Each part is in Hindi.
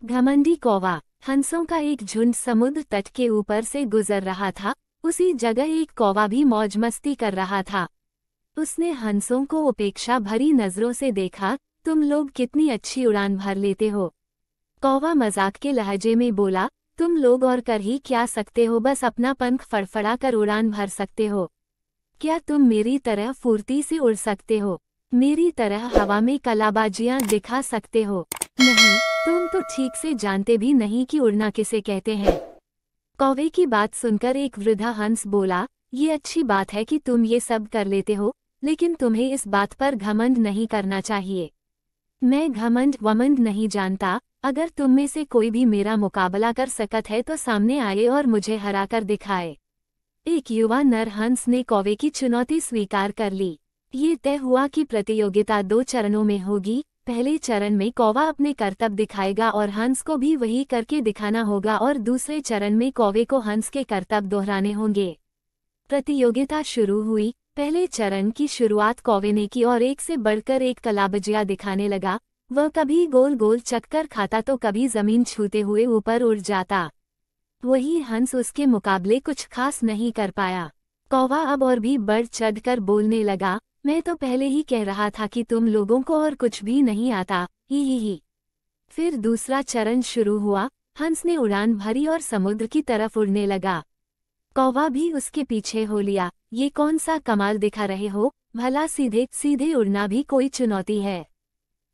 घमंडी कौवा। हंसों का एक झुंड समुद्र तट के ऊपर से गुजर रहा था। उसी जगह एक कौवा भी मौज मस्ती कर रहा था। उसने हंसों को उपेक्षा भरी नजरों से देखा। तुम लोग कितनी अच्छी उड़ान भर लेते हो। कौवा मजाक के लहजे में बोला, तुम लोग और कर ही क्या सकते हो, बस अपना पंख फड़फड़ा कर उड़ान भर सकते हो। क्या तुम मेरी तरह फुर्ती से उड़ सकते हो? मेरी तरह हवा में कलाबाजियां दिखा सकते हो? नहीं, तुम तो ठीक से जानते भी नहीं कि उड़ना किसे कहते हैं। कौवे की बात सुनकर एक वृद्धा हंस बोला, ये अच्छी बात है कि तुम ये सब कर लेते हो, लेकिन तुम्हें इस बात पर घमंड नहीं करना चाहिए। मैं घमंड वमंड नहीं जानता। अगर तुम में से कोई भी मेरा मुकाबला कर सकत है तो सामने आए और मुझे हराकर दिखाए। एक युवा नर हंस ने कौवे की चुनौती स्वीकार कर ली। ये तय हुआ कि प्रतियोगिता 2 चरणों में होगी। पहले चरण में कौवा अपने करतब दिखाएगा और हंस को भी वही करके दिखाना होगा, और दूसरे चरण में कौवे को हंस के करतब दोहराने होंगे। प्रतियोगिता शुरू हुई। पहले चरण की शुरुआत कौवे ने की और एक से बढ़कर एक कलाबाजियां दिखाने लगा। वह कभी गोल गोल चक्कर खाता तो कभी जमीन छूते हुए ऊपर उड़ जाता। वही हंस उसके मुकाबले कुछ खास नहीं कर पाया। कौवा अब और भी बढ़ चढ़कर बोलने लगा, मैं तो पहले ही कह रहा था कि तुम लोगों को और कुछ भी नहीं आता, ही। फिर दूसरा चरण शुरू हुआ। हंस ने उड़ान भरी और समुद्र की तरफ उड़ने लगा। कौवा भी उसके पीछे हो लिया। ये कौन सा कमाल दिखा रहे हो, भला सीधे सीधे उड़ना भी कोई चुनौती है?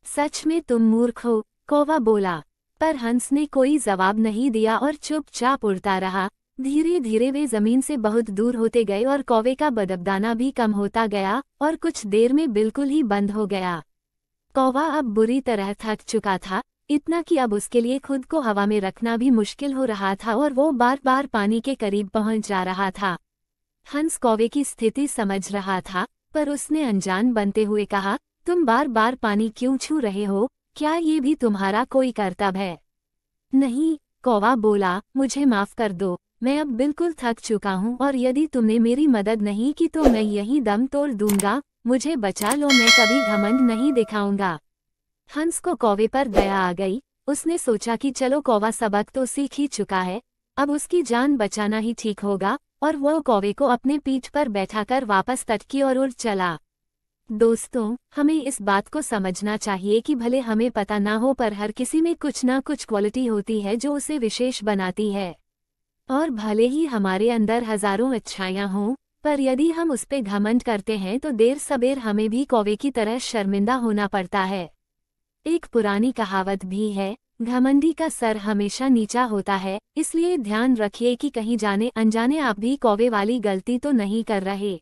सच में तुम मूर्ख हो, कौवा बोला। पर हंस ने कोई जवाब नहीं दिया और चुपचाप उड़ता रहा। धीरे धीरे वे जमीन से बहुत दूर होते गए और कौवे का बदबदाना भी कम होता गया और कुछ देर में बिल्कुल ही बंद हो गया। कौवा अब बुरी तरह थक चुका था, इतना कि अब उसके लिए खुद को हवा में रखना भी मुश्किल हो रहा था और वो बार बार पानी के करीब पहुंच जा रहा था। हंस कौवे की स्थिति समझ रहा था, पर उसने अनजान बनते हुए कहा, तुम बार बार पानी क्यों छू रहे हो? क्या ये भी तुम्हारा कोई कर्तव्य है? नहीं, कौवा बोला, मुझे माफ कर दो। मैं अब बिल्कुल थक चुका हूँ और यदि तुमने मेरी मदद नहीं की तो मैं यहीं दम तोड़ दूंगा। मुझे बचा लो, मैं कभी घमंड नहीं दिखाऊंगा। हंस को कौवे पर दया आ गई। उसने सोचा कि चलो कौवा सबक तो सीख ही चुका है, अब उसकी जान बचाना ही ठीक होगा, और वो कौवे को अपने पीठ पर बैठाकर वापस तट की ओर उड़ चला। दोस्तों, हमें इस बात को समझना चाहिए कि भले हमें पता ना हो, पर हर किसी में कुछ ना कुछ क्वालिटी होती है जो उसे विशेष बनाती है। और भले ही हमारे अंदर हजारों अच्छाइयाँ हों, पर यदि हम उस पे घमंड करते हैं तो देर सबेर हमें भी कौवे की तरह शर्मिंदा होना पड़ता है। एक पुरानी कहावत भी है, घमंडी का सर हमेशा नीचा होता है। इसलिए ध्यान रखिए कि कहीं जाने अनजाने आप भी कौवे वाली गलती तो नहीं कर रहे।